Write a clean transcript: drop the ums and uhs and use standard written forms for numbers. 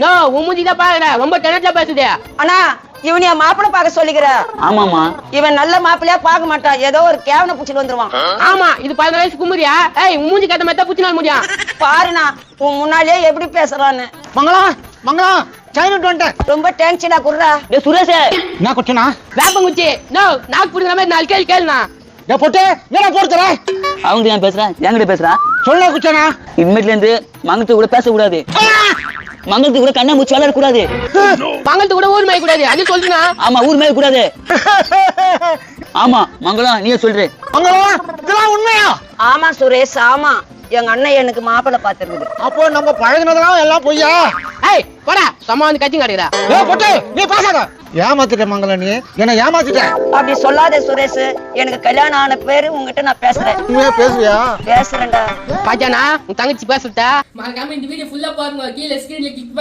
No உமுஞ்சிதான் பாக்குற ரொம்ப டெனட்டா பேசுதே. அண்ணா இவன் என் மாப்பிள்ள பாக்க சொல்லிக்கிற. ஆமாமா. இவன் நல்ல மாப்பிள்ளையா பாக்க மாட்டான், ஏதோ ஒரு கேவனை புடிச்சிட்டு வந்துருவான். ஆமா இது 15 வயசு குமுறியா? ஏய் மூஞ்சி கட்ட மாதிரி புடிச்சினா முடியும். பாருண்ணா உன் முன்னாலே எப்படி பேசுறான்னு. மங்களம் மங்களம் சைனட் வந்துட்டேன். ரொம்ப டேங்க்ஸ்டா குடுறா. டேய் சுரேஷ், என்ன குச்சனா? வேப்பங்குச்சி நோ நாக்கு புடிக்கிற மாதிரி 4 கேள்வி கேளுண்ணா. டேய் பொட்டு என்ன போடுற? அவங்க ஏன் பேசுறேன், என்கிட்ட பேசுறா? சொல்ல குச்சனா. இனிமேட்ல இருந்து மங்கத்து கூட பேசக்கூடாது, மங்கத்து கூட கண்ணா மூச்சு வளர கூடாது, மங்கள்கிட்ட கூட ஊர் மேய கூடாது. அது சொல்லுண்ணா. ஆமா ஊர் மேல கூடாது. ஆமா மங்களம் நீயே சொல்ற. மங்களம் இதெல்லாம் உண்மையா? ஆமா சுரேஷ் ஆமா, எங்க அண்ணன் எனக்கு மாப்பிள்ள பாத்துருக்குது. அப்போ நம்ம பழகினதெல்லாம் எல்லாம் பொய்யா? ஏய் போடா சும்மா வந்து கட்சி காட்டுறா. ஏய் பொட்டு நீ பேசாத. ஏமாத்திட்ட மங்களம், நீ என்ன ஏமாத்திட்ட. அப்படி சொல்லாத சுரேஷ், எனக்கு கல்யாணம் ஆன பேரு உங்ககிட்ட நான் பேசுறேன். உண்மையா பேசுவியா? பேசுறேன்டா. பாஜானா உன் தங்கச்சி பேசுட்டா. மறக்காம இந்த வீடியோ ஃபுல்லா பாருங்க, கீழே ஸ்கிரீன்ல கிளிக்